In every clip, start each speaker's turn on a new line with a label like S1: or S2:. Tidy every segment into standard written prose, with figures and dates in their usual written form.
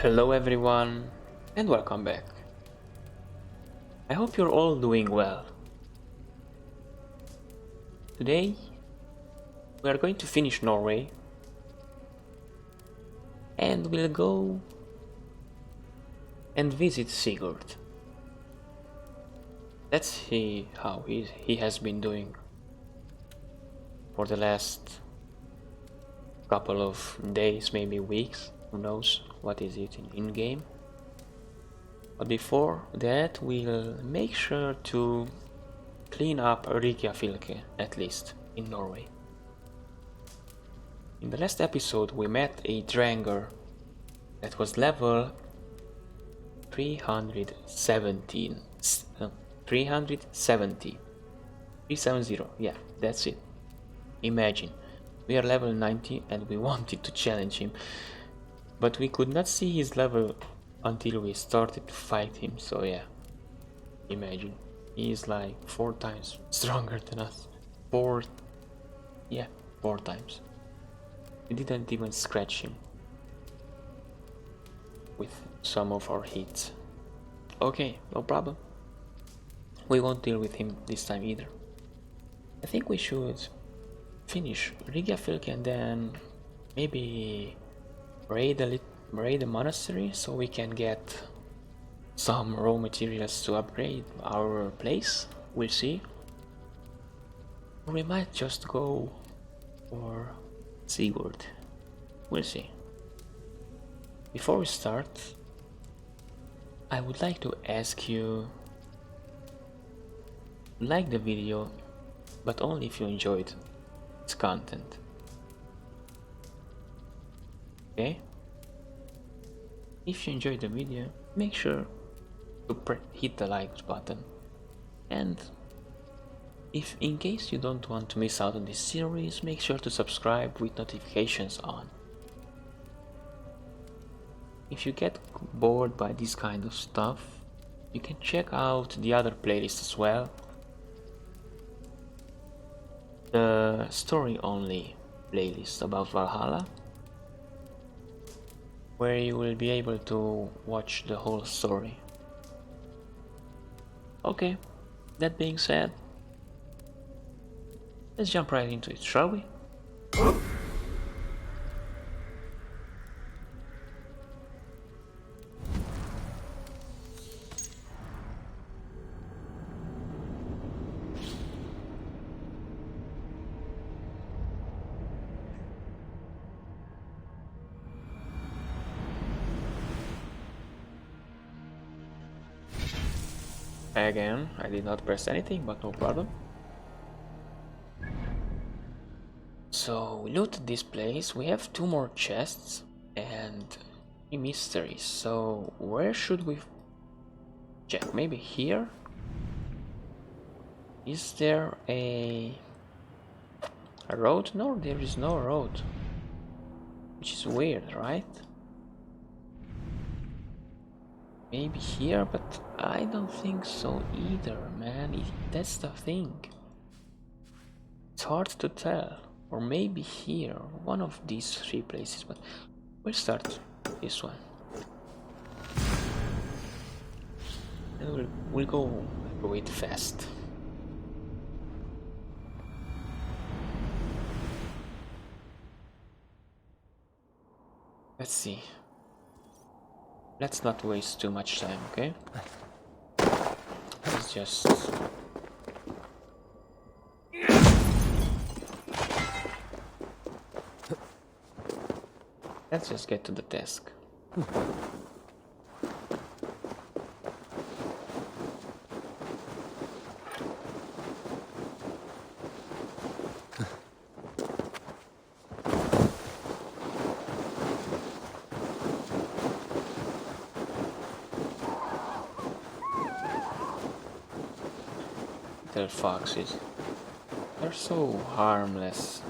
S1: Hello everyone and welcome back. I hope you're all doing well. Today we are going to finish Norway and we'll go and visit Sigurd. Let's see how he has been doing for the last couple of days, maybe weeks, who knows what is it in game. But before that we'll make sure to clean up Reykjavik at least in Norway. In the last episode we met a drengr that was level 370, yeah, that's it. Imagine, we are level 90 and we wanted to challenge him, but we could not see his level until we started to fight him, so yeah, imagine, he is like 4 times stronger than us. 4 times. We didn't even scratch him with some of our hits. Okay, no problem. We won't deal with him this time either. I think we should finish Reykjavik and then maybe raid the monastery so we can get some raw materials to upgrade our place. We'll see. Or we might just go for Sigurd. We'll see. Before we start, I would like to ask you to like the video, but only if you enjoyed its content. Okay? If you enjoyed the video, make sure to hit the like button. And if in case you don't want to miss out on this series, make sure to subscribe with notifications on. If you get bored by this kind of stuff, you can check out the other playlists as well. The story only playlist about Valhalla, where you will be able to watch the whole story. Okay, that being said, let's jump right into it, shall we? Again, I did not press anything, but no problem. So we looted this place, we have 2 more chests and 3 mysteries, so where should we check? Maybe here? Is there a road? No, there is no road, which is weird, right? Maybe here, but I don't think so either, man. That's the thing. It's hard to tell. Or maybe here, one of these 3 places, but we'll start this one. And we'll go it fast. Let's see. Let's not waste too much time, okay? Let's just... Let's just get to the task. Little foxes. They're so harmless.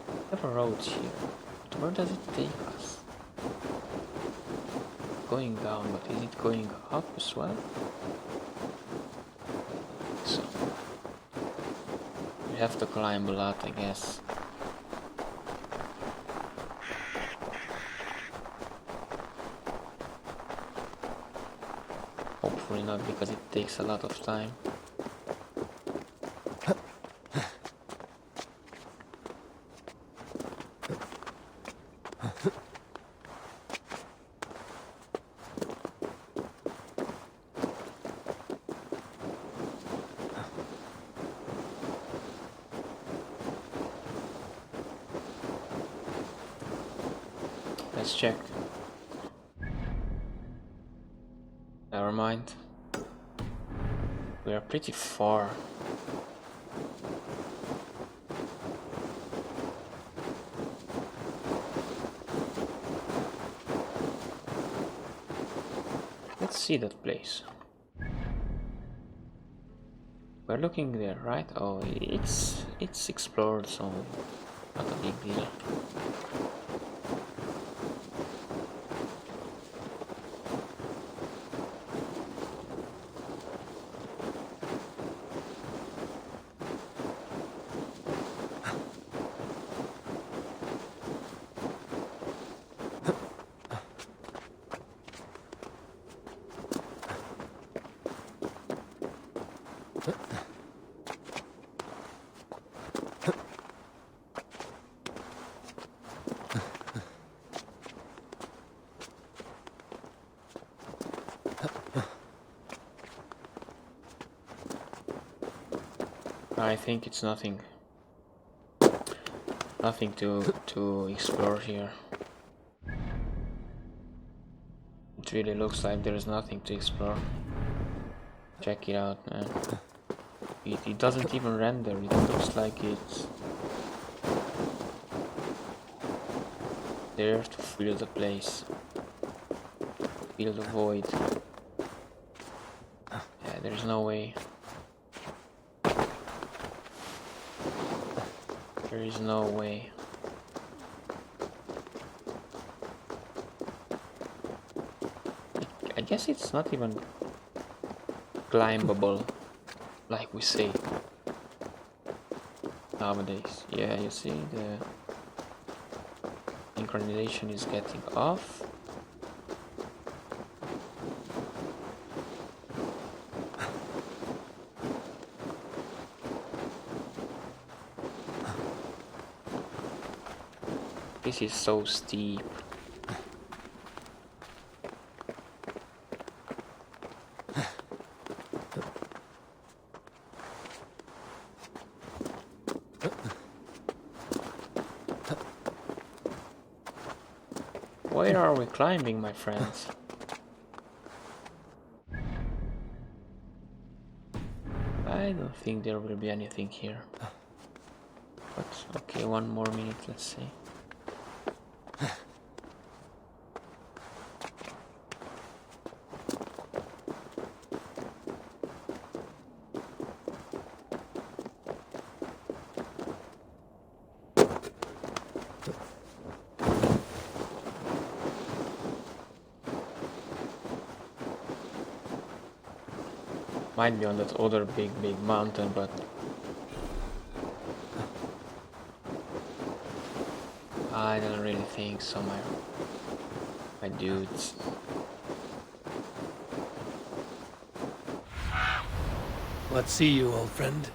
S1: We have a road here, but where does it take us? Going down, but is it going up as well? So we have to climb a lot, I guess. not because it takes a lot of time. Let's check. Never mind. We are pretty far. Let's see that place. We're looking there, right? Oh, it's explored, so not a big deal. I think it's nothing to explore here. It really looks like there's nothing to explore. Check it out, man. It doesn't even render. It looks like it's there to fill the place, fill the void. Yeah, there's no way. There is no way. I guess it's not even climbable, like we say nowadays. Yeah, you see the synchronization is getting off. This is so steep. Where are we climbing, my friends? I don't think there will be anything here. But okay, one more minute, let's see. Might be on that other big mountain, but I don't really think so, my dudes.
S2: Let's see you, old friend.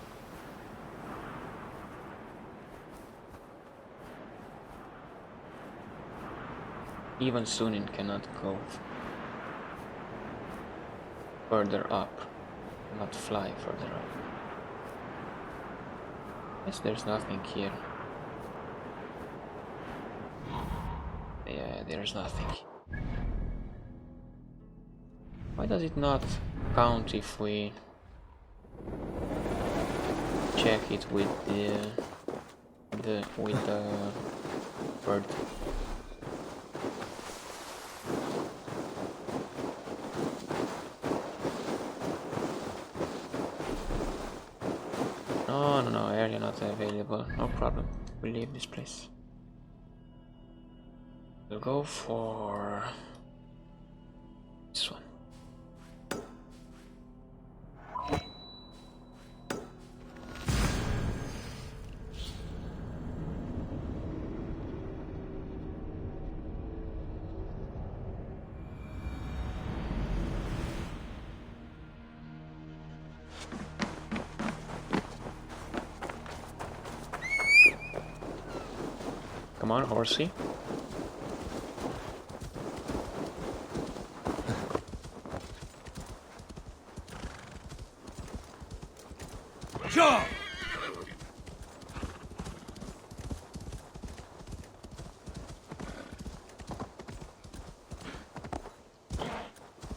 S1: Even Sunin cannot go further up. Not fly further up. Yes, there's nothing here. Yeah, there's nothing. Why does it not count if we check it with the bird? No, area not available. No problem. We'll leave this place. We'll go for this one. Come on, horsey.
S2: Sure.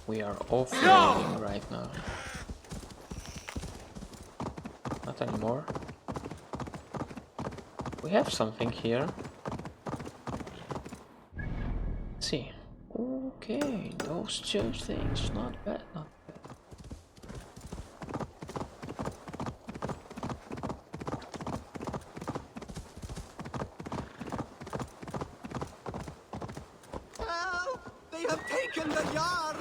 S1: We are off-roading right now. Not anymore. We have something here. Let's see. Okay, those two things. Not bad, not bad.
S3: Help! They have taken the Jarl!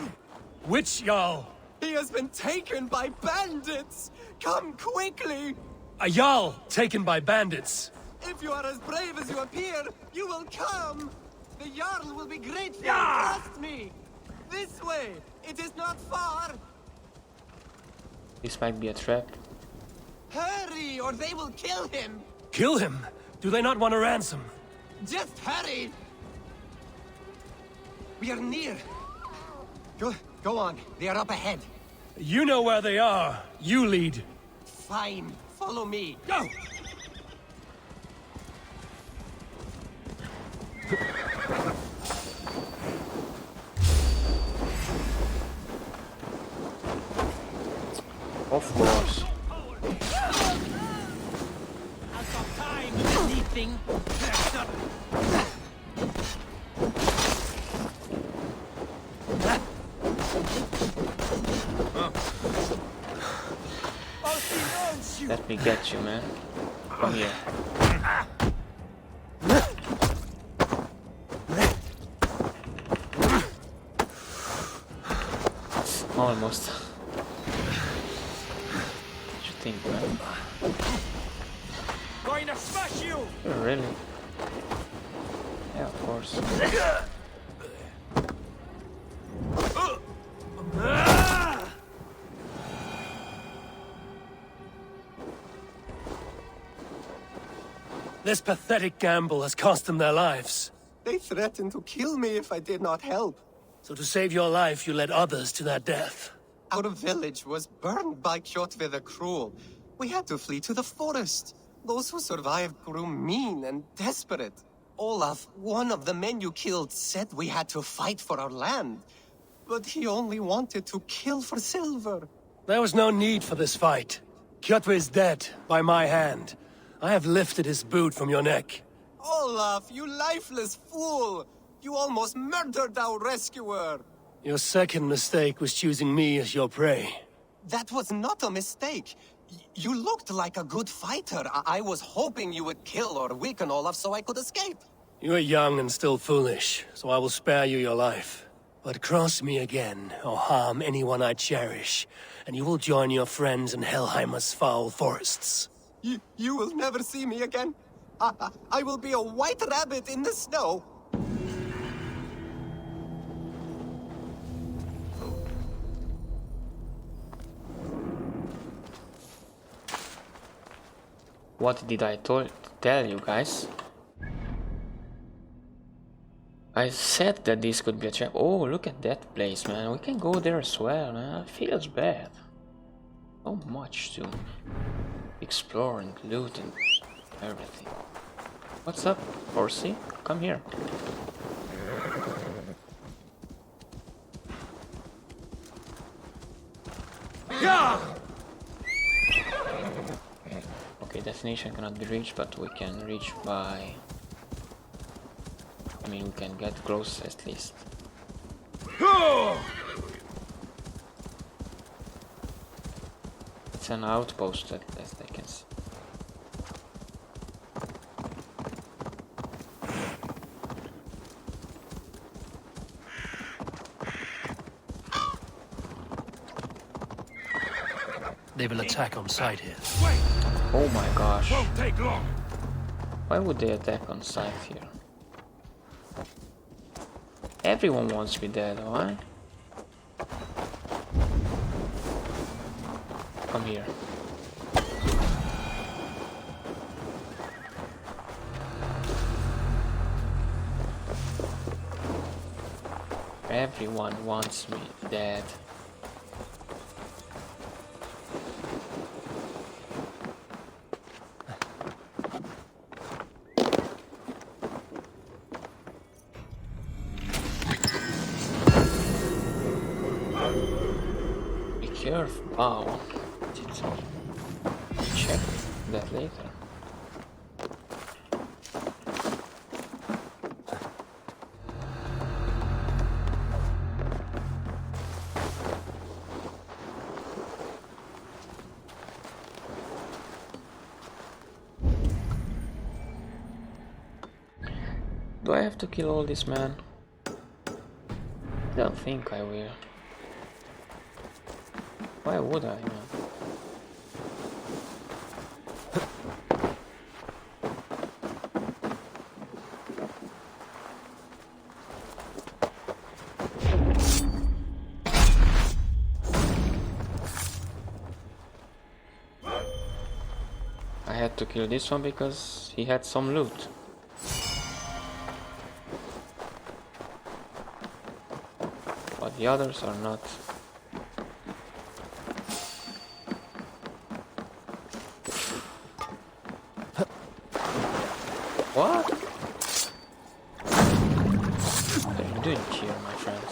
S2: Which Jarl?
S3: He has been taken by bandits! Come quickly!
S2: A Jarl taken by bandits.
S3: If you are as brave as you appear, you will come! The Jarl will be grateful, trust me! This way! It is not far!
S1: This might be a trap.
S3: Hurry, or they will kill him!
S2: Kill him? Do they not want a ransom?
S3: Just hurry! We are near. Go on, they are up ahead.
S2: You know where they are. You lead.
S3: Fine, follow me.
S2: Go!
S1: Of course. Let me get you, man. Come here. Almost. What you think, man?
S2: Going to smash you!
S1: Really? Yeah, of course.
S2: This pathetic gamble has cost them their lives.
S3: They threatened to kill me if I did not help.
S2: So to save your life, you led others to their death.
S3: Our village was burned by Kjotve the Cruel. We had to flee to the forest. Those who survived grew mean and desperate. Olaf, one of the men you killed, said we had to fight for our land. But he only wanted to kill for silver.
S2: There was no need for this fight. Kjotve is dead, by my hand. I have lifted his boot from your neck.
S3: Olaf, you lifeless fool! You almost murdered our rescuer!
S2: Your second mistake was choosing me as your prey.
S3: That was not a mistake. You looked like a good fighter. I was hoping you would kill or weaken Olaf so I could escape.
S2: You are young and still foolish, so I will spare you your life. But cross me again, or harm anyone I cherish, and you will join your friends in Helheimer's foul forests.
S3: You will never see me again. I will be a white rabbit in the snow.
S1: What did I tell you guys? I said that this could be a trap. Oh, look at that place, man. We can go there as well, man. It feels bad. So much to explore and loot and everything. What's up, horsey? Come here.
S2: Yeah!
S1: Okay, destination cannot be reached, but we can reach by... I mean, we can get close at least. It's an outpost at least I can see.
S2: They will attack on sight here.
S1: Oh my gosh.
S2: Won't take long.
S1: Why would they attack on sight here? Everyone wants to be dead, huh? Come here. Everyone wants me dead. Be careful. Wow. Check that later. Do I have to kill all this man? I don't think I will. Why would I, man? I had to kill this one because he had some loot. But the others are not. What? What are you doing here, my friend?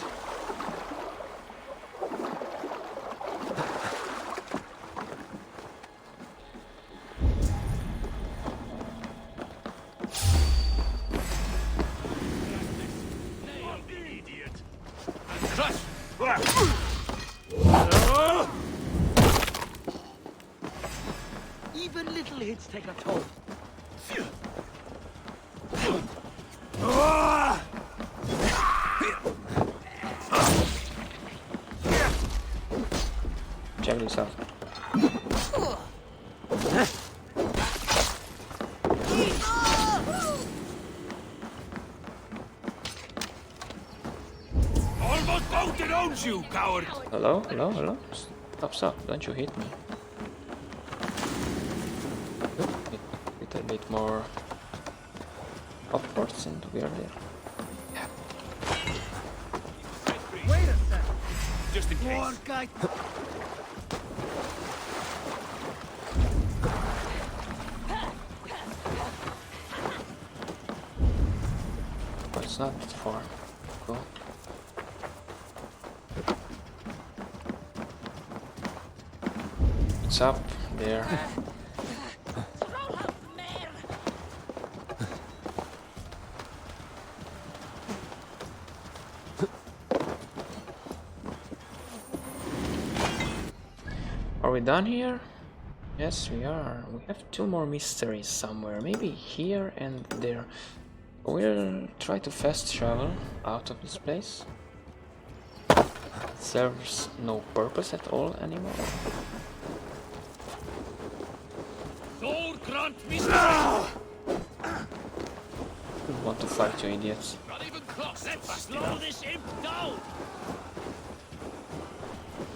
S4: Even little hits take a toll.
S1: Check this out.
S2: Almost bolted on you, coward!
S1: Hello? Hello? Hello? Stop, stop. Don't you hit me. Little bit more upwards and we are there. Yeah.
S4: Wait a sec.
S2: Just in
S4: Poor
S2: case.
S4: guy.
S1: But it's not far. Cool. It's up there. Are we done here? Yes, we are. We have two more mysteries somewhere. Maybe here and there. We'll try to fast travel out of this place. It serves no purpose at all anymore.
S2: Sword grant me
S1: Want to fight, you idiots.
S2: Not even close. Let's slow this imp down.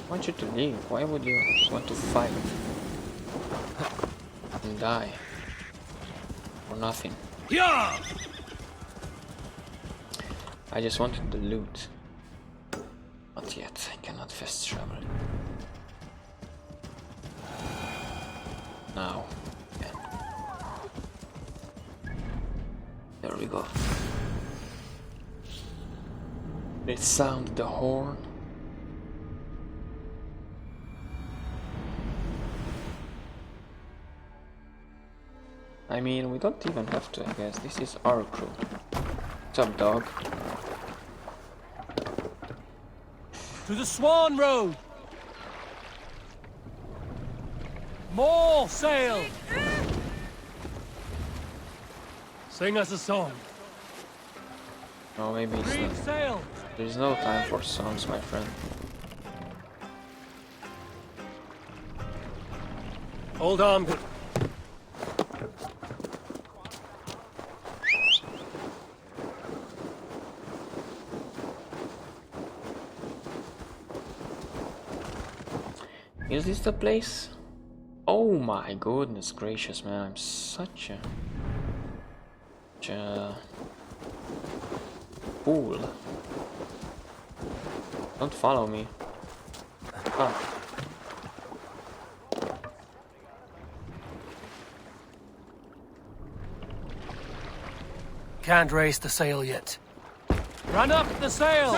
S1: I want you to leave. Why would you want to fight? And die. For nothing.
S2: Yeah.
S1: I just wanted the loot. Not yet. I cannot fast travel. Now. Yeah. There we go. Let's sound the horn. I mean, we don't even have to, I guess. This is our crew. What's up, dog?
S4: To the Swan Road. More sail. Sing us a song.
S1: No, maybe it's
S4: Green
S1: not.
S4: sail.
S1: There's no time for songs, my friend.
S2: Hold on.
S1: Is this the place? Oh my goodness gracious, man, I'm such a fool. Don't follow me. Ah.
S2: Can't raise the sail yet.
S4: Run up the sail!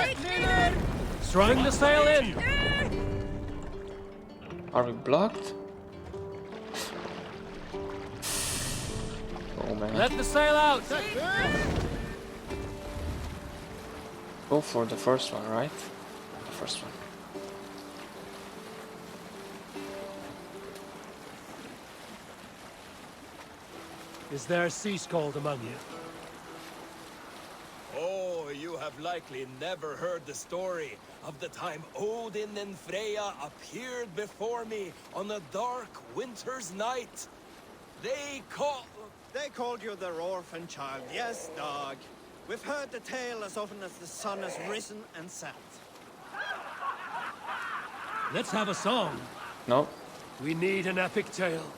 S4: Throwing the sail in!
S1: Are we blocked? Oh man.
S4: Let the sail out!
S1: Go for the first one, right? The first one.
S4: Is there a sea scald among you?
S5: Oh, you have likely never heard the story of the time Odin and Freya appeared before me on a dark winter's night. They
S6: called you their orphan child, yes, dog. We've heard the tale as often as the sun has risen and set.
S4: Let's have a song.
S1: No.
S4: We need an epic tale.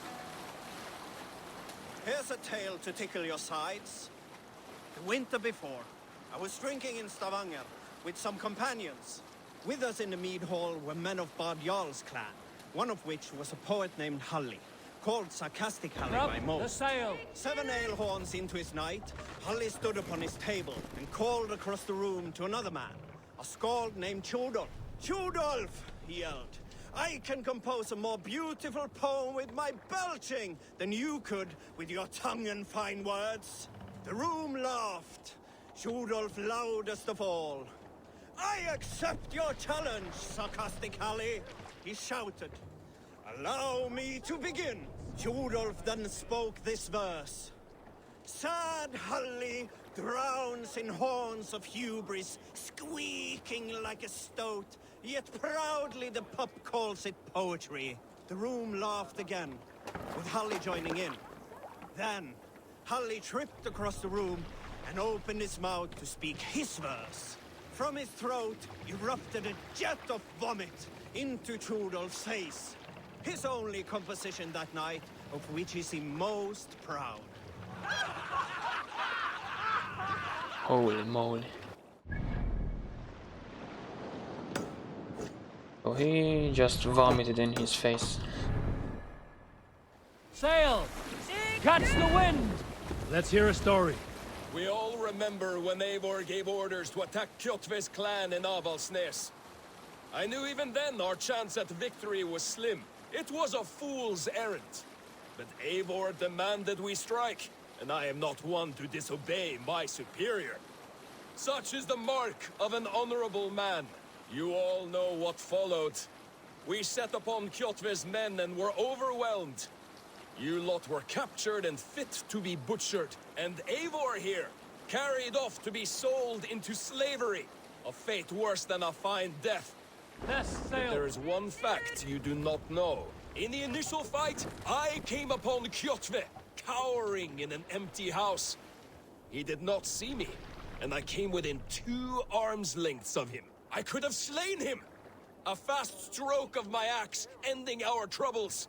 S6: Here's a tale to tickle your sides. The winter before, I was drinking in Stavanger with some companions. With us in the mead hall were men of Bard Jarl's clan, one of which was a poet named Halli, called Sarcastic Halli by
S4: Up
S6: most.
S4: the sail!
S6: 7 ale horns into his night, Halli stood upon his table and called across the room to another man, a skald named Tjodolf. Tjodolf, he yelled, I can compose a more beautiful poem with my belching than you could with your tongue and fine words. The room laughed, Tjodolf loudest of all. I accept your challenge, Sarcastic Halli, he shouted. Allow me to begin. Tjodolf then spoke this verse. Sad Halli drowns in horns of hubris, squeaking like a stoat, yet proudly the pup calls it poetry. The room laughed again, with Halli joining in. Then, Halli tripped across the room and opened his mouth to speak his verse. From his throat erupted a jet of vomit into Tjodolf's face. His only composition that night, of which he seemed most proud.
S1: Holy moly. So he just vomited in his face.
S4: Sail! Catch the wind! Let's hear a story.
S5: We all remember when Eivor gave orders to attack Kjotve's clan in Avaldsnes. I knew even then our chance at victory was slim. It was a fool's errand. But Eivor demanded we strike, and I am not one to disobey my superior. Such is the mark of an honorable man. You all know what followed. We set upon Kjotve's men and were overwhelmed. You lot were captured and fit to be butchered, and Eivor here, carried off to be sold into slavery. A fate worse than a fine death.
S4: Less sail!
S5: There is one fact you do not know. In the initial fight, I came upon Kjotve, cowering in an empty house. He did not see me, and I came within 2 arms lengths of him. I could have slain him! A fast stroke of my axe, ending our troubles.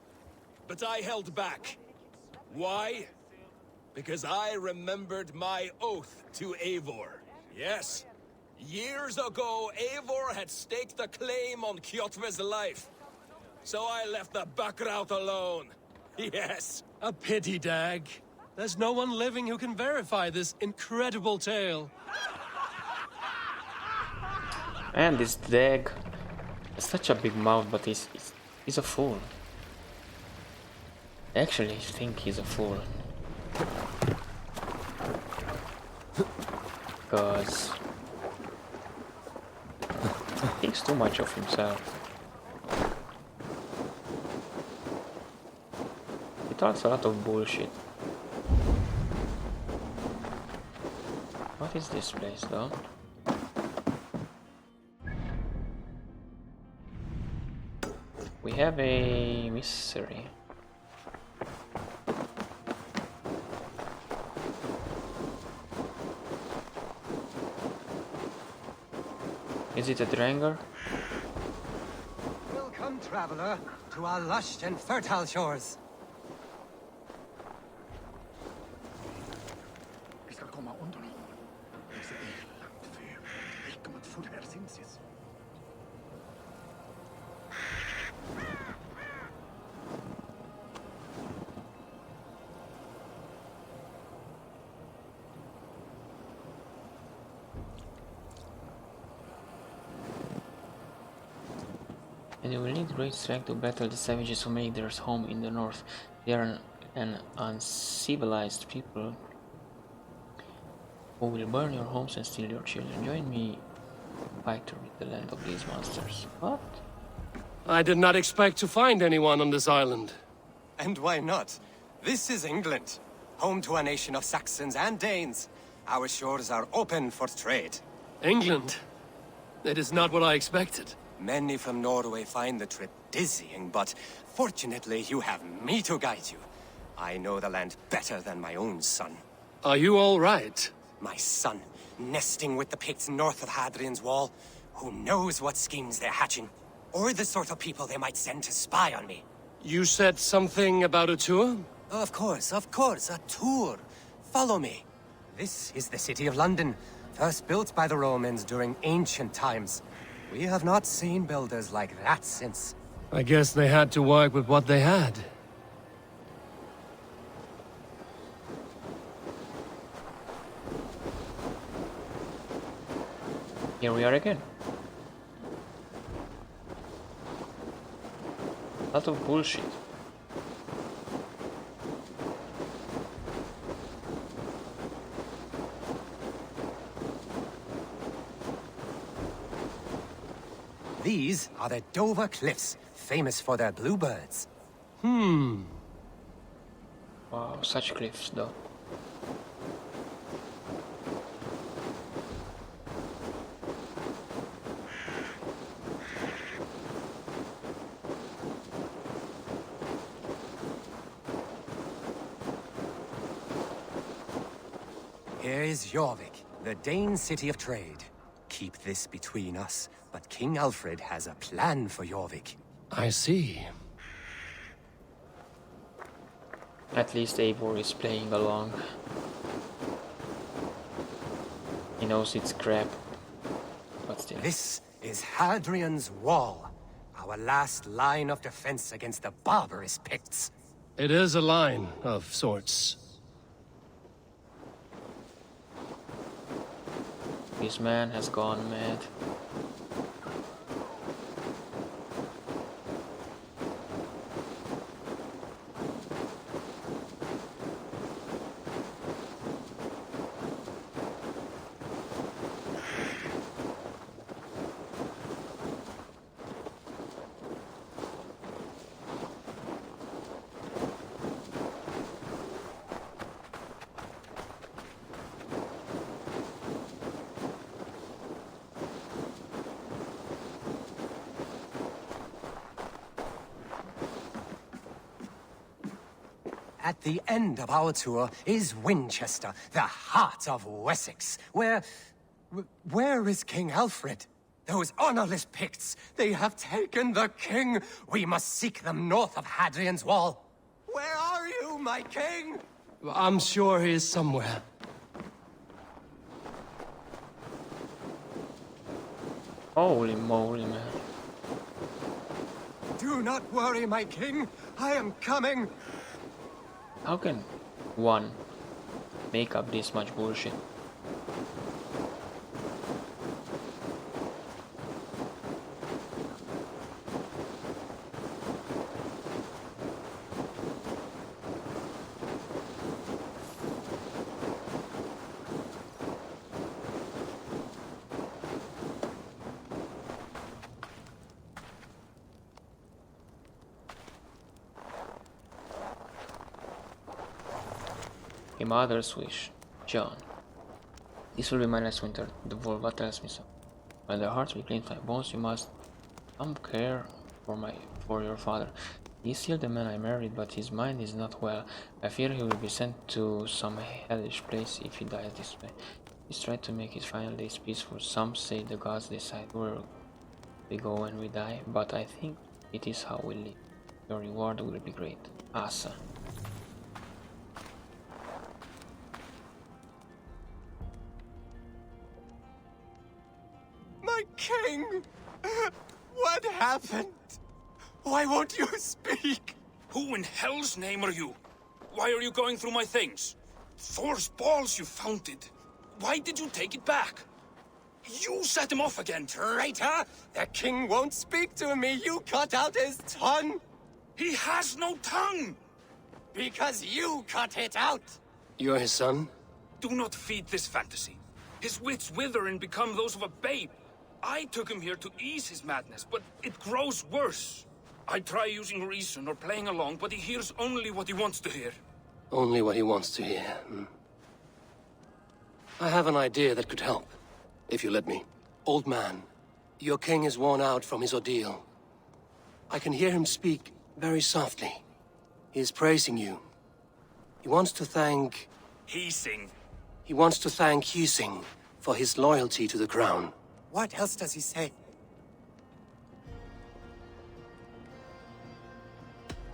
S5: But I held back. Why? Because I remembered my oath to Eivor. Yes. Years ago, Eivor had staked a claim on Kjotve's life. So I left the Bakraut alone. Yes.
S4: A pity, Dag. There's no one living who can verify this incredible tale.
S1: And this Dag, such a big mouth, but he's a fool. I actually think he's a fool. Because he thinks too much of himself. He talks a lot of bullshit. What is this place though? We have a mystery. Is it a drengr?
S7: Welcome, traveler, to our lush and fertile shores.
S8: Vi ska komma under honom. Det ser eländigt för. Räcker med full här sinses.
S1: And you will need great strength to battle the savages who make their home in the north. They are an uncivilized people who will burn your homes and steal your children. Join me, fight to rid the land of these monsters. What?
S4: I did not expect to find anyone on this island.
S3: And why not? This is England, home to a nation of Saxons and Danes. Our shores are open for trade.
S4: England? It is not what I expected.
S3: Many from Norway find the trip dizzying, but fortunately you have me to guide you. I know the land better than my own son.
S4: Are you all right?
S3: My son, nesting with the Picts north of Hadrian's Wall. Who knows what schemes they're hatching? Or the sort of people they might send to spy on me.
S4: You said something about a tour?
S3: Of course, a tour. Follow me. This is the city of London, first built by the Romans during ancient times. We have not seen builders like that since.
S4: I guess they had to work with what they had.
S1: Here we are again. Lot of bullshit.
S3: These are the Dover Cliffs, famous for their bluebirds.
S1: Wow, such cliffs though.
S3: Here is Jorvik, the Dane city of trade. Keep this between us, but King Alfred has a plan for Jorvik.
S4: I see.
S1: At least Eivor is playing along. He knows it's crap, but still.
S3: This is Hadrian's Wall, our last line of defense against the barbarous Picts.
S4: It is a line of sorts.
S1: This man has gone mad.
S3: At the end of our tour is Winchester, the heart of Wessex, where is King Alfred? Those honorless Picts, they have taken the king. We must seek them north of Hadrian's Wall. Where are you, my king?
S4: I'm sure he is somewhere.
S1: Holy moly, man.
S3: Do not worry, my king. I am coming.
S1: How can one make up this much bullshit? A mother's wish, John. This will be my last winter, the Volva tells me so. When the hearts will clean my bones, you must come care for your father. He's still the man I married, but his mind is not well. I fear he will be sent to some hellish place if he dies this way. He's tried to make his final days peaceful. Some say the gods decide where we go when we die, but I think it is how we live. Your reward will be great. Asa.
S3: My king! What happened? Why won't you speak?
S8: Who in hell's name are you? Why are you going through my things? Thor's balls, you found it. Why did you take it back? You set him off again.
S3: Traitor! The king won't speak to me! You cut out his tongue!
S8: He has no tongue!
S3: Because you cut it out!
S2: You're his son?
S8: Do not feed this fantasy. His wits wither and become those of a babe. I took him here to ease his madness, but it grows worse. I try using reason or playing along, but he hears only what he wants to hear.
S2: Only what he wants to hear. I have an idea that could help, if you let me. Old man, your king is worn out from his ordeal. I can hear him speak very softly. He is praising you. He wants to thank... He wants to thank Hising for his loyalty to the crown.
S3: What else does he say?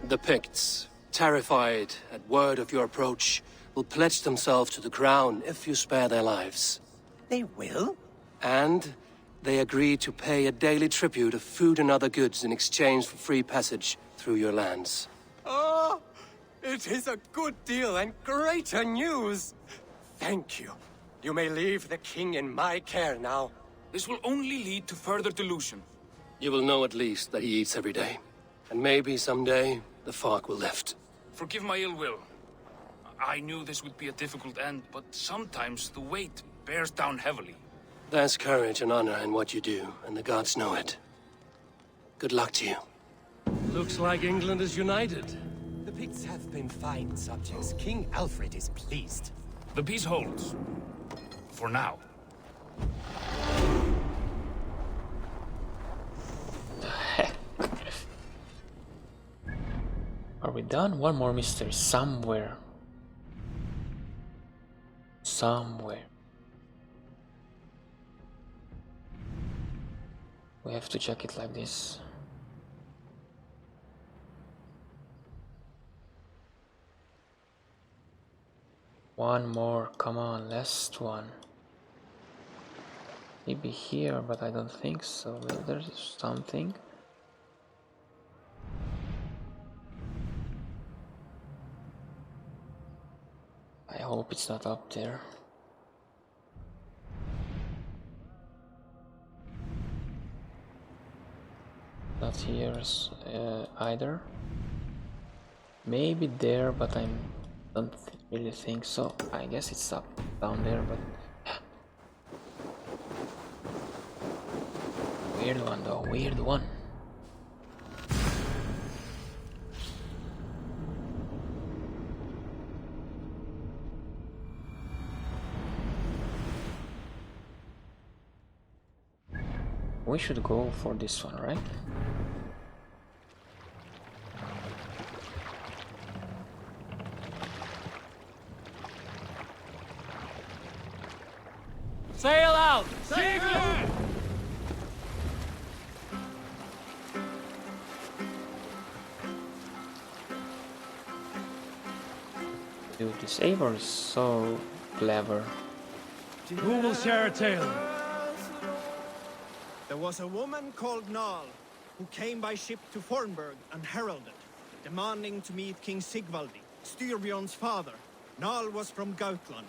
S2: The Picts, terrified at word of your approach, will pledge themselves to the crown if you spare their lives.
S3: They will?
S2: And they agree to pay a daily tribute of food and other goods in exchange for free passage through your lands.
S3: Oh, it is a good deal and greater news. Thank you. You may leave the king in my care now.
S8: This will only lead to further delusion.
S2: You will know at least that he eats every day. And maybe someday, the fog will lift.
S8: Forgive my ill will. I knew this would be a difficult end, but sometimes the weight bears down heavily.
S2: There's courage and honor in what you do, and the gods know it. Good luck to you.
S4: Looks like England is united.
S3: The Picts have been fine subjects. King Alfred is pleased.
S8: The peace holds. For now.
S1: Are we done? One more mystery somewhere. Somewhere. We have to check it like this. One more, come on, last one. Maybe here, but I don't think so. Well, there's something. I hope it's not up there. Not here either. Maybe there, but I don't really think so. I guess it's up down there, but weird one though, weird one. We should go for this one, right?
S4: Sail out! Sail out!
S1: Dude, this Eivor is so clever.
S4: Who will share a tale?
S6: There was a woman called Nal, who came by ship to Fornburg and heralded, demanding to meet King Sigvaldi, Styrbjorn's father. Nal was from Gautland.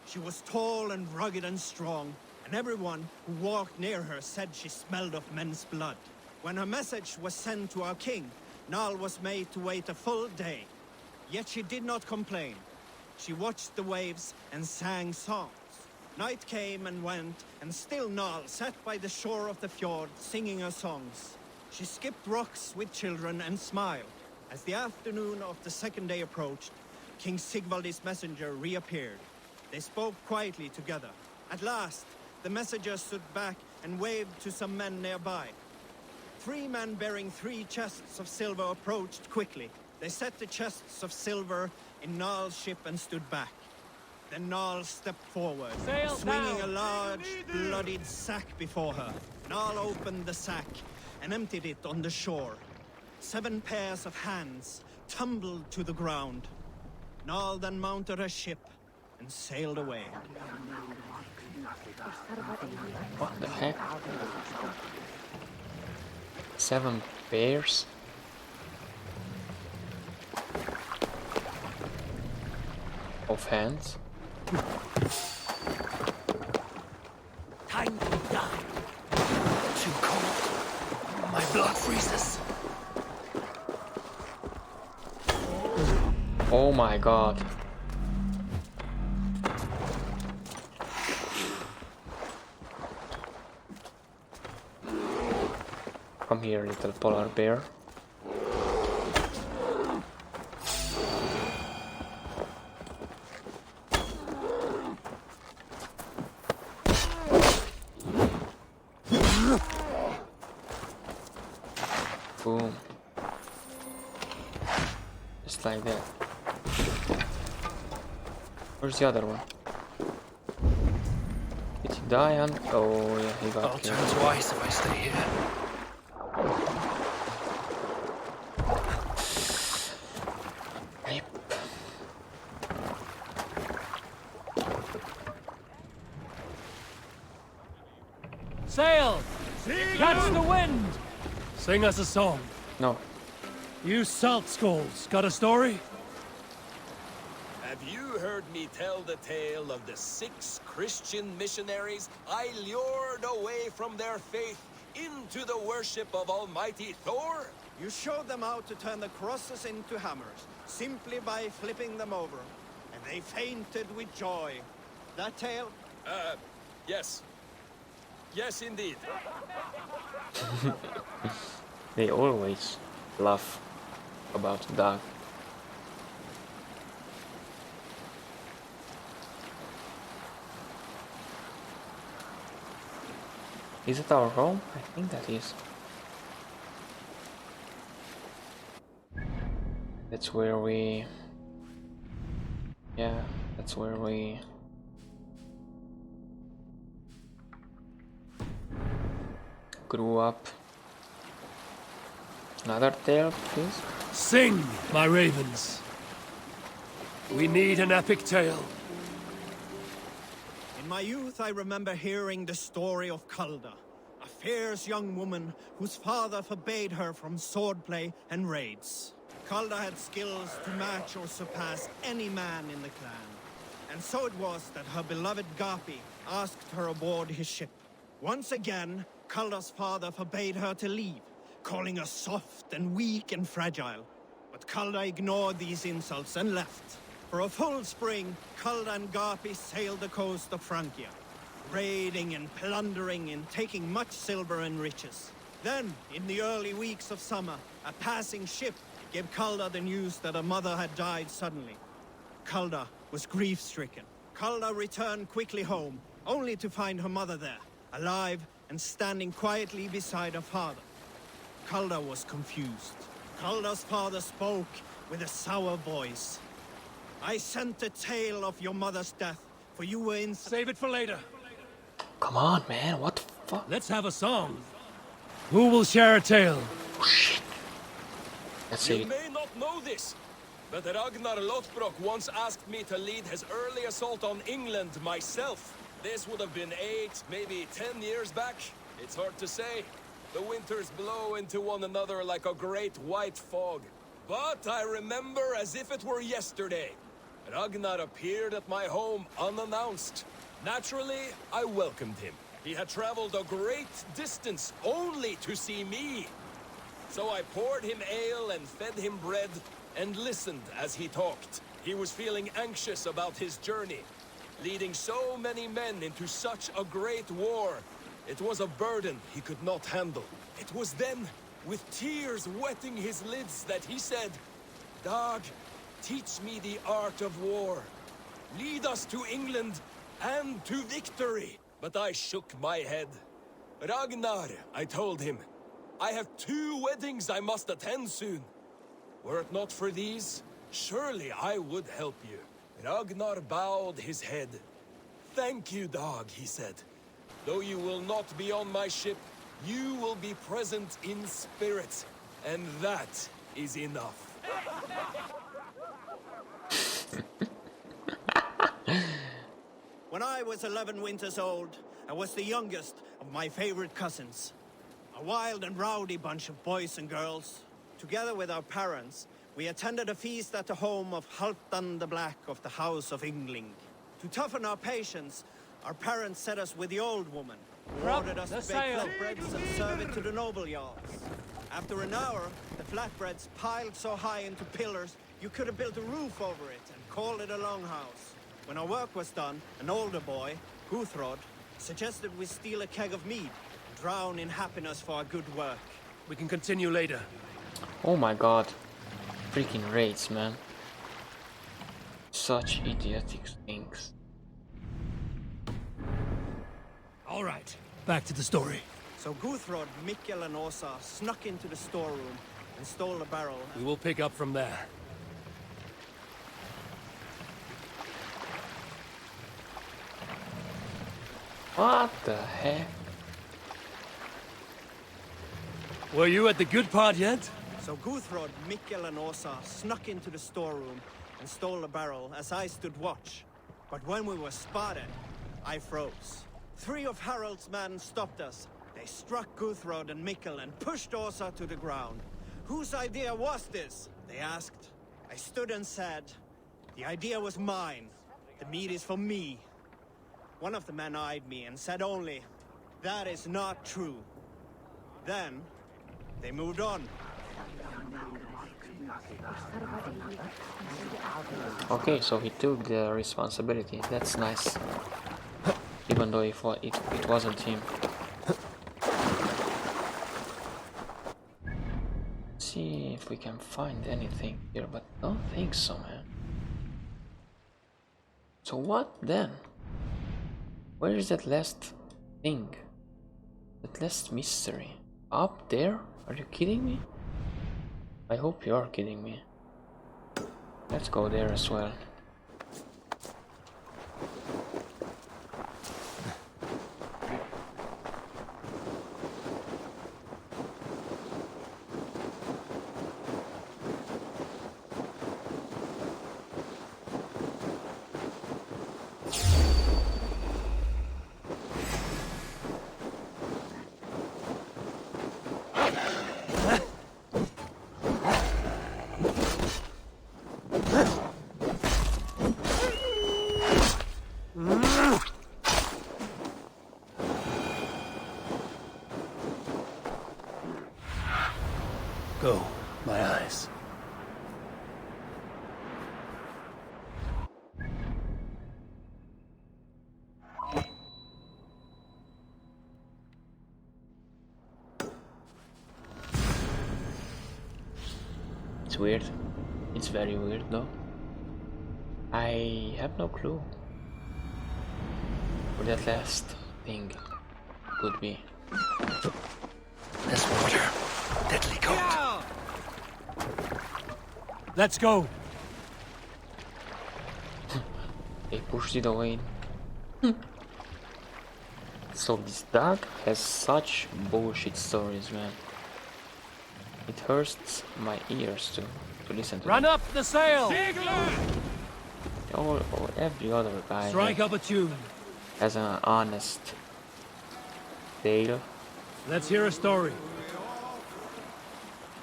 S6: She was tall and rugged and strong, and everyone who walked near her said she smelled of men's blood. When her message was sent to our king, Nal was made to wait a full day. Yet she did not complain. She watched the waves and sang songs. Night came and went, and still Nal sat by the shore of the fjord singing her songs. She skipped rocks with children and smiled. As the afternoon of the second day approached, King Sigvaldi's messenger reappeared. They spoke quietly together. At last, the messenger stood back and waved to some men nearby. 3 men bearing 3 chests of silver approached quickly. They set the chests of silver in Nal's ship and stood back. Then Nal stepped forward, swinging a large, bloodied sack before her. Nal opened the sack and emptied it on the shore. 7 pairs of hands tumbled to the ground. Nal then mounted her ship and sailed away.
S1: What the heck? 7 pairs? Of hands?
S6: Time
S8: blood freezes.
S1: Oh my god. Come here, little polar bear. Boom. Just like that. Where's the other one? Did he die? And oh yeah, he got
S4: I'll
S1: killed.
S4: turn twice if I stay here.
S1: Rip.
S4: Sail! Catch the wind! Sing us a song.
S1: No.
S4: You salt skulls, got a story?
S5: Have you heard me tell the tale of the 6 Christian missionaries I lured away from their faith into the worship of Almighty Thor?
S6: You showed them how to turn the crosses into hammers, simply by flipping them over. And they fainted with joy. That tale?
S5: Yes. Yes, indeed.
S1: They always laugh about that. Is it our home? I think that is. That's where we... Yeah, that's where we... grew up. Another tale, please?
S4: Sing, my ravens. We need an epic tale.
S6: In my youth, I remember hearing the story of Kalda, a fierce young woman whose father forbade her from swordplay and raids. Kalda had skills to match or surpass any man in the clan. And so it was that her beloved Gapi asked her aboard his ship. Once again, Kalda's father forbade her to leave, calling her soft and weak and fragile. But Kalda ignored these insults and left. For a full spring, Kalda and Gapi sailed the coast of Francia, raiding and plundering and taking much silver and riches. Then, in the early weeks of summer, a passing ship gave Kalda the news that her mother had died suddenly. Kalda was grief-stricken. Kalda returned quickly home, only to find her mother there, alive and standing quietly beside her father. Kalda was confused. Kalda's father spoke with a sour voice. I sent a tale of your mother's death, for you were in...
S4: Save it for later.
S1: Come on, man, what the fuck?
S4: Let's have a song. Who will share a tale?
S1: Oh, shit. Let's see.
S5: You may not know this, but Ragnar Lothbrok once asked me to lead his early assault on England myself. This would have been 8, maybe 10 years back. It's hard to say. The winters blow into one another like a great white fog. But I remember as if it were yesterday. Ragnar appeared at my home unannounced. Naturally, I welcomed him. He had traveled a great distance only to see me. So I poured him ale and fed him bread and listened as he talked. He was feeling anxious about his journey. Leading so many men into such a great war, it was a burden he could not handle. It was then, with tears wetting his lids, that he said, "Dag, teach me the art of war. Lead us to England and to victory." But I shook my head. "Ragnar," I told him, "I have 2 weddings I must attend soon. Were it not for these, surely I would help you." Ragnar bowed his head. "Thank you, Dag," he said. "Though you will not be on my ship, you will be present in spirit, and that is enough."
S6: When I was 11 winters old, I was the youngest of my favorite cousins. A wild and rowdy bunch of boys and girls. Together with our parents, we attended a feast at the home of Halfdan the Black of the House of Yngling. To toughen our patience, our parents set us with the old woman, who ordered us to bake flatbreads and serve it to the noble jarls. After an hour, the flatbreads piled so high into pillars, you could have built a roof over it and called it a longhouse. When our work was done, an older boy, Guthrod, suggested we steal a keg of mead and drown in happiness for our good work.
S4: We can continue later.
S1: Oh my god. Freaking raids, man. Such idiotic things.
S4: All right, back to the story.
S6: So Guthrod, Mikkel and Åsa snuck into the storeroom and stole the barrel.
S4: We will pick up from there.
S1: What the heck?
S4: Were you at the good part yet?
S6: So Guthrod, Mikkel and Åsa snuck into the storeroom and stole the barrel as I stood watch. But when we were spotted, I froze. 3 of Harald's men stopped us. They struck Guthrod and Mikkel and pushed Åsa to the ground. Whose idea was this? They asked. I stood and said, the idea was mine. The meat is for me. One of the men eyed me and said only, that is not true. Then, they moved on.
S1: Okay, so he took the responsibility. That's nice. Even though it wasn't him. See if we can find anything here, but don't think so, man. So what then? Where is that last thing? That last mystery? Up there? Are you kidding me? I hope you are kidding me. Let's go there as well.
S4: Go, my eyes.
S1: It's weird. It's very weird though. I have no clue where that last thing could be.
S4: There's water. Deadly cold. Let's go.
S1: They pushed it away. So this dog has such bullshit stories, man. It hurts my ears to listen to.
S4: Run
S1: them.
S4: up the sail.
S1: Every other guy
S4: Strike up a tune.
S1: has an honest tale.
S4: Let's hear a story.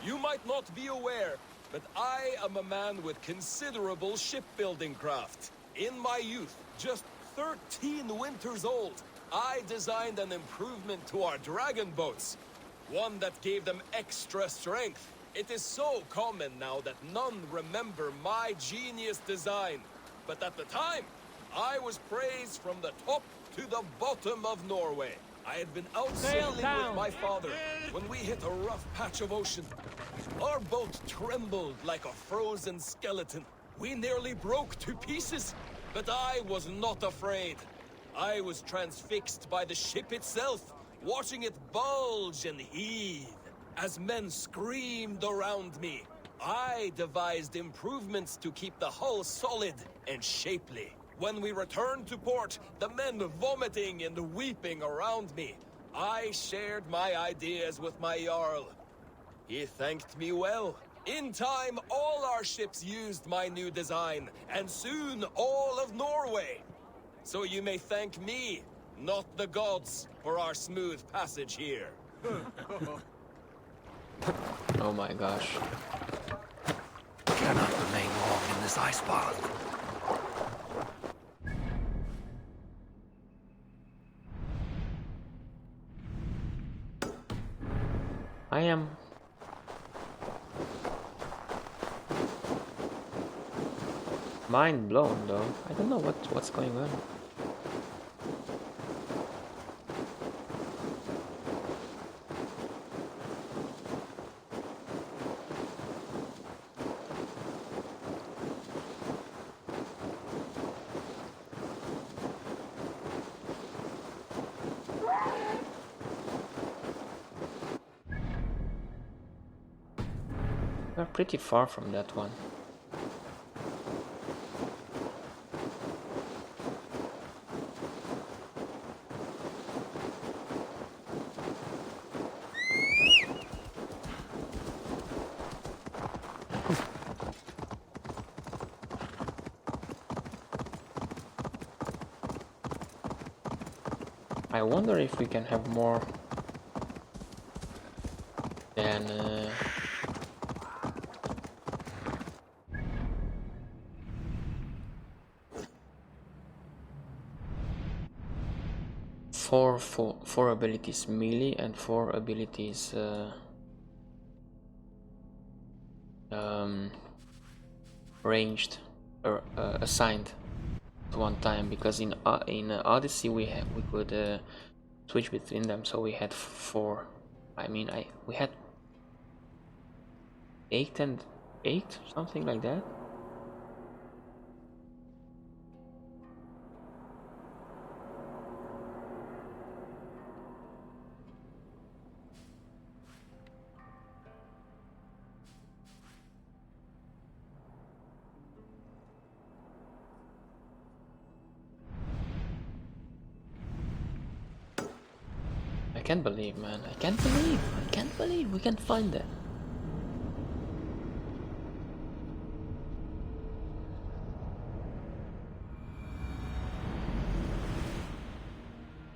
S5: You might not be aware, but I am a man with considerable shipbuilding craft. In my youth, just 13 winters old, I designed an improvement to our dragon boats. One that gave them extra strength. It is so common now that none remember my genius design. But at the time, I was praised from the top to the bottom of Norway. I had been out sailing with my father when we hit a rough patch of ocean. Our boat trembled like a frozen skeleton. We nearly broke to pieces, but I was not afraid. I was transfixed by the ship itself, watching it bulge and heave. As men screamed around me, I devised improvements to keep the hull solid and shapely. When we returned to port, the men vomiting and weeping around me, I shared my ideas with my Jarl. He thanked me well. In time, all our ships used my new design, and soon all of Norway. So you may thank me, not the gods, for our smooth passage here.
S1: Oh my gosh.
S4: Cannot remain long in this ice bath.
S1: I am mind blown though. I don't know what's going on. We're pretty far from that one. I wonder if we can have more than 4 abilities melee and 4 abilities ranged or assigned at one time, because in Odyssey we could switch between them, so we had 4. I mean, we had 8 and 8, something like that. I can't believe, man. I can't believe we can find that.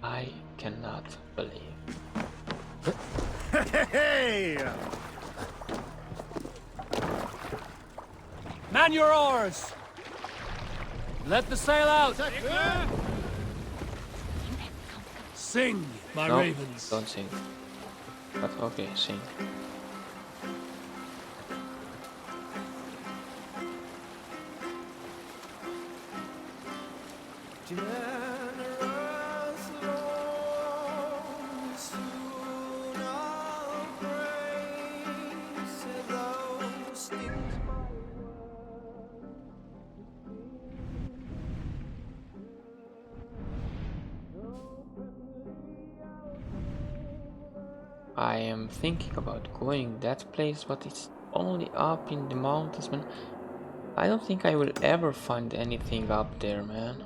S1: I cannot believe.
S6: Hey!
S4: Man your oars! Let the sail out! Sing, my
S1: No,
S4: ravens.
S1: don't sing. But okay, sing. I am thinking about going that place, but it's only up in the mountains, man. I don't think I will ever find anything up there, man.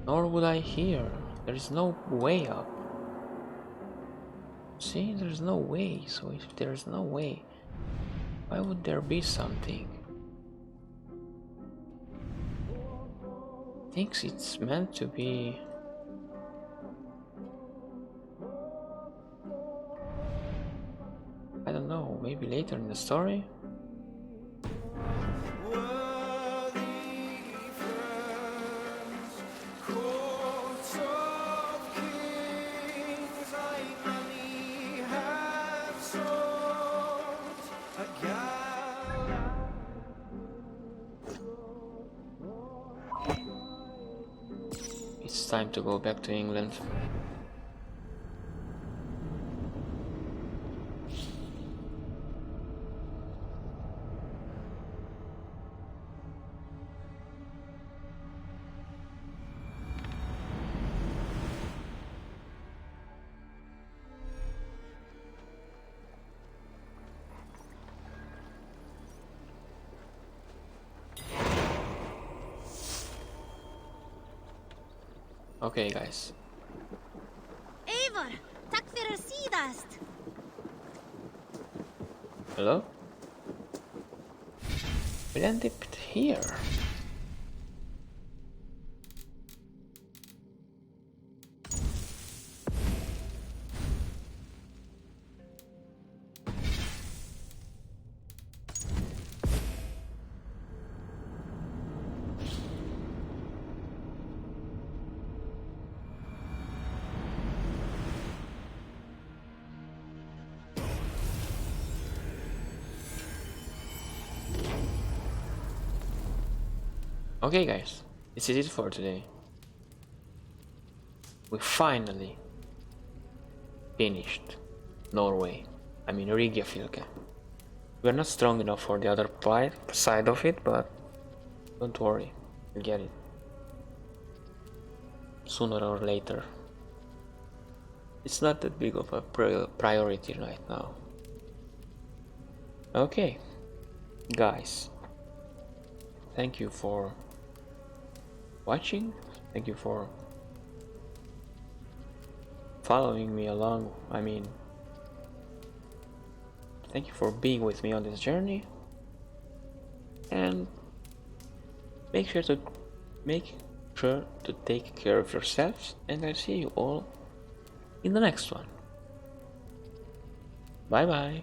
S1: Nor would I here. There is no way up. See, there's no way. So if there's no way, why would there be something? Thinks it's meant to be. I don't know, maybe later in the story? It's time to go back to England. Okay, guys.
S9: Eivor, tack för sidast.
S1: Hello? We ended it here. Okay guys, this is it for today. We finally finished Norway. I mean Reykjavik. We're not strong enough for the other side of it, but don't worry, we'll get it. Sooner or later. It's not that big of a priority right now. Okay, guys. Thank you for watching. Thank you for following me along. I mean, thank you for being with me on this journey. And make sure to take care of yourselves, and I'll see you all in the next one. Bye bye.